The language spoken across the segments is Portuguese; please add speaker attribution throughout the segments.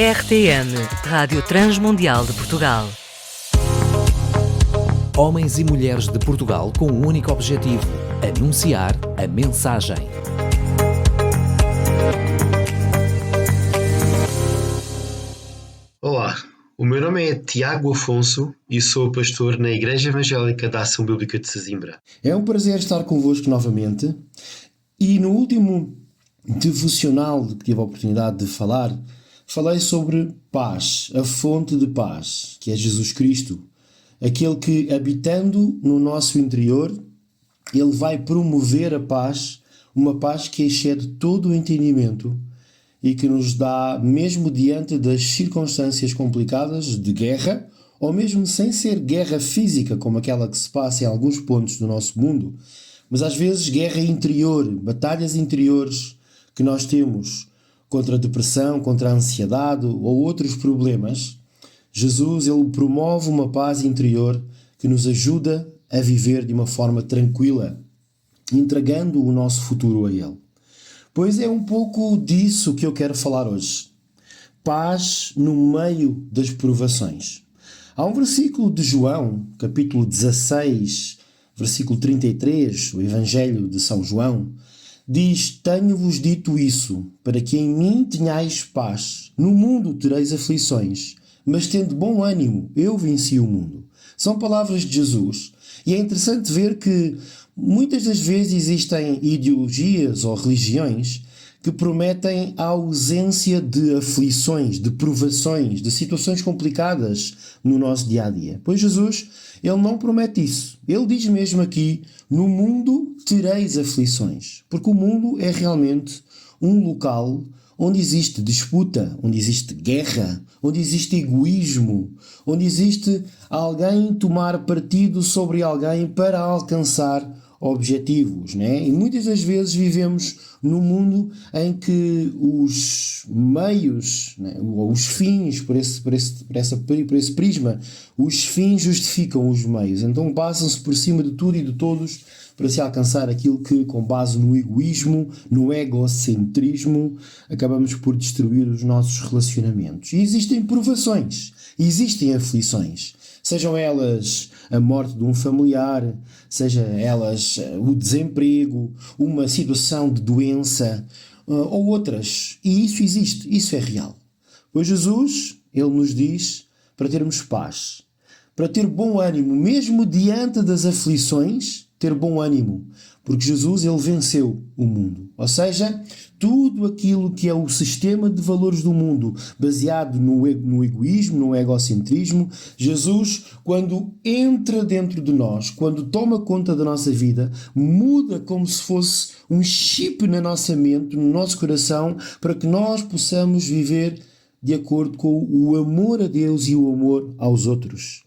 Speaker 1: RTM, Rádio Transmundial de Portugal.
Speaker 2: Homens e mulheres de Portugal com um único objetivo: anunciar a mensagem.
Speaker 3: Olá, o meu nome é Tiago Afonso e sou pastor na Igreja Evangélica da Ação Bíblica de Sesimbra.
Speaker 4: É um prazer estar convosco novamente e no último devocional de que tive a oportunidade de falar, falei sobre paz, a fonte de paz, que é Jesus Cristo, aquele que, habitando no nosso interior, ele vai promover a paz, uma paz que excede todo o entendimento e que nos dá, mesmo diante das circunstâncias complicadas de guerra, ou mesmo sem ser guerra física, como aquela que se passa em alguns pontos do nosso mundo, mas às vezes guerra interior, batalhas interiores que nós temos contra a depressão, contra a ansiedade ou outros problemas. Jesus, ele promove uma paz interior que nos ajuda a viver de uma forma tranquila, entregando o nosso futuro a ele. Pois é um pouco disso que eu quero falar hoje. Paz no meio das provações. Há um versículo de João, capítulo 16, versículo 33, o Evangelho de São João, diz: tenho-vos dito isso, para que em mim tenhais paz. No mundo tereis aflições, mas tende bom ânimo, eu venci o mundo. São palavras de Jesus. E é interessante ver que muitas das vezes existem ideologias ou religiões que prometem a ausência de aflições, de provações, de situações complicadas no nosso dia-a-dia. Pois Jesus, ele não promete isso. Ele diz mesmo aqui: no mundo tereis aflições. Porque o mundo é realmente um local onde existe disputa, onde existe guerra, onde existe egoísmo, onde existe alguém tomar partido sobre alguém para alcançar objetivos, né? E muitas das vezes vivemos num mundo em que os meios, né, ou os fins, por esse prisma, os fins justificam os meios. Então passam-se por cima de tudo e de todos para se alcançar aquilo que, com base no egoísmo, no egocentrismo, acabamos por destruir os nossos relacionamentos. E existem provações, existem aflições. Sejam elas a morte de um familiar, seja elas o desemprego, uma situação de doença ou outras. E isso existe, isso é real. Pois Jesus, ele nos diz para termos paz, para ter bom ânimo, mesmo diante das aflições, ter bom ânimo, porque Jesus, ele venceu o mundo. Ou seja, tudo aquilo que é o sistema de valores do mundo, baseado no egoísmo, no egocentrismo, Jesus, quando entra dentro de nós, quando toma conta da nossa vida, muda como se fosse um chip na nossa mente, no nosso coração, para que nós possamos viver de acordo com o amor a Deus e o amor aos outros.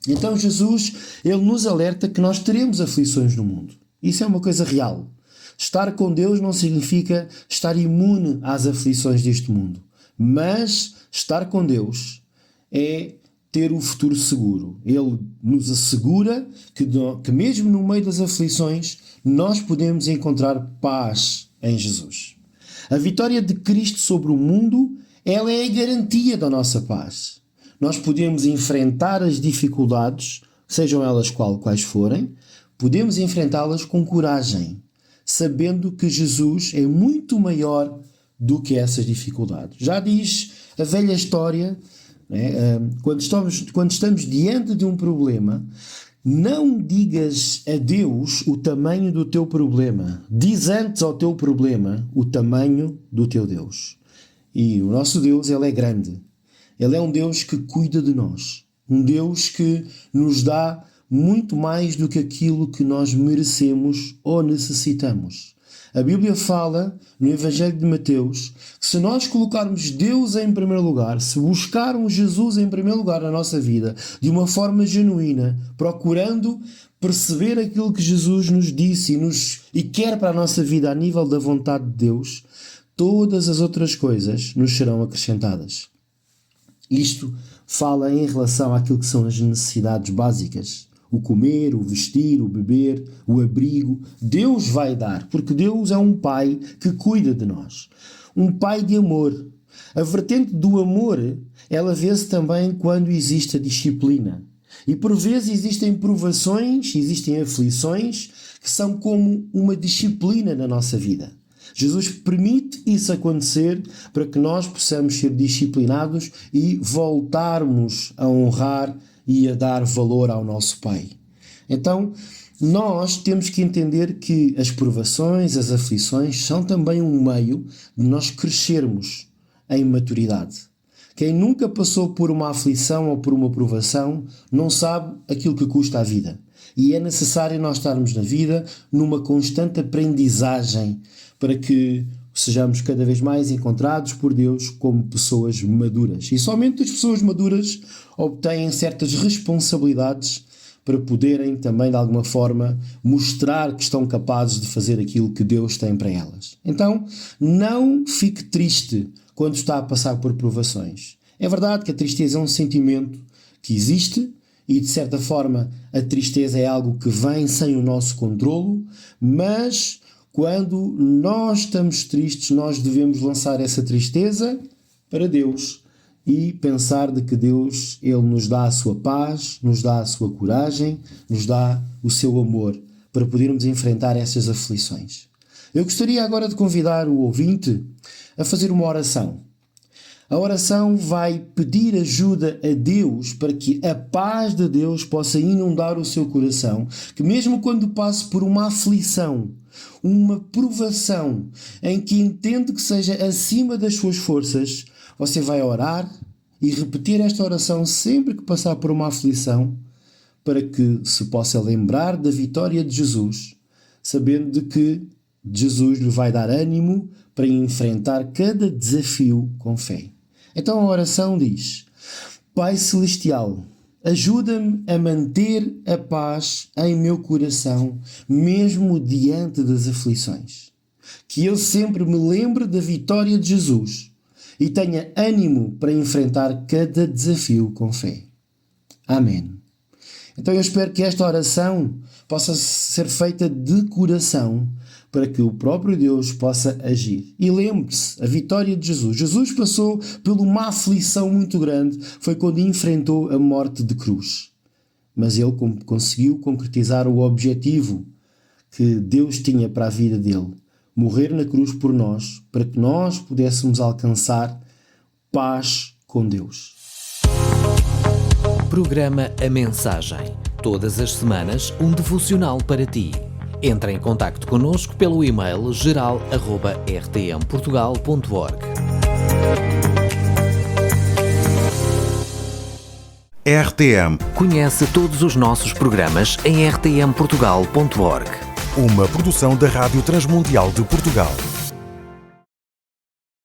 Speaker 4: Então Jesus, ele nos alerta que nós teremos aflições no mundo. Isso é uma coisa real. Estar com Deus não significa estar imune às aflições deste mundo. Mas estar com Deus é ter o futuro seguro. Ele nos assegura que mesmo no meio das aflições, nós podemos encontrar paz em Jesus. A vitória de Cristo sobre o mundo, ela é a garantia da nossa paz. Nós podemos enfrentar as dificuldades, sejam elas quais forem, podemos enfrentá-las com coragem, sabendo que Jesus é muito maior do que essas dificuldades. Já diz a velha história, né? Quando estamos diante de um problema, não digas a Deus o tamanho do teu problema, diz antes ao teu problema o tamanho do teu Deus. E o nosso Deus, ele é grande. Ele é um Deus que cuida de nós, um Deus que nos dá muito mais do que aquilo que nós merecemos ou necessitamos. A Bíblia fala, no Evangelho de Mateus, que se nós colocarmos Deus em primeiro lugar, se buscarmos Jesus em primeiro lugar na nossa vida, de uma forma genuína, procurando perceber aquilo que Jesus nos disse e quer para a nossa vida a nível da vontade de Deus, todas as outras coisas nos serão acrescentadas. Isto fala em relação àquilo que são as necessidades básicas. O comer, o vestir, o beber, o abrigo. Deus vai dar, porque Deus é um Pai que cuida de nós. Um Pai de amor. A vertente do amor, ela vê-se também quando existe a disciplina. E por vezes existem provações, existem aflições que são como uma disciplina na nossa vida. Jesus permite isso acontecer para que nós possamos ser disciplinados e voltarmos a honrar e a dar valor ao nosso Pai. Então, nós temos que entender que as provações, as aflições, são também um meio de nós crescermos em maturidade. Quem nunca passou por uma aflição ou por uma provação não sabe aquilo que custa a vida. E é necessário nós estarmos na vida numa constante aprendizagem para que sejamos cada vez mais encontrados por Deus como pessoas maduras. E somente as pessoas maduras obtêm certas responsabilidades para poderem também, de alguma forma, mostrar que estão capazes de fazer aquilo que Deus tem para elas. Então, não fique triste quando está a passar por provações. É verdade que a tristeza é um sentimento que existe e, de certa forma, a tristeza é algo que vem sem o nosso controlo, mas quando nós estamos tristes, nós devemos lançar essa tristeza para Deus e pensar de que Deus, Ele nos dá a sua paz, nos dá a sua coragem, nos dá o seu amor para podermos enfrentar essas aflições. Eu gostaria agora de convidar o ouvinte a fazer uma oração. A oração vai pedir ajuda a Deus para que a paz de Deus possa inundar o seu coração, que mesmo quando passe por uma aflição, uma provação em que entende que seja acima das suas forças, você vai orar e repetir esta oração sempre que passar por uma aflição, para que se possa lembrar da vitória de Jesus, sabendo de que Jesus lhe vai dar ânimo para enfrentar cada desafio com fé. Então a oração diz: Pai Celestial, ajuda-me a manter a paz em meu coração, mesmo diante das aflições. Que eu sempre me lembre da vitória de Jesus e tenha ânimo para enfrentar cada desafio com fé. Amém. Então eu espero que esta oração possa ser feita de coração para que o próprio Deus possa agir. E lembre-se, a vitória de Jesus. Jesus passou por uma aflição muito grande, foi quando enfrentou a morte de cruz. Mas ele conseguiu concretizar o objetivo que Deus tinha para a vida dele. Morrer na cruz por nós, para que nós pudéssemos alcançar paz com Deus.
Speaker 2: Programa A Mensagem. Todas as semanas, um devocional para ti. Entre em contacto connosco pelo e-mail geral@rtmportugal.org.
Speaker 5: RTM,
Speaker 2: Conhece todos os nossos programas em rtmportugal.org.
Speaker 5: uma produção da Rádio Transmundial de Portugal.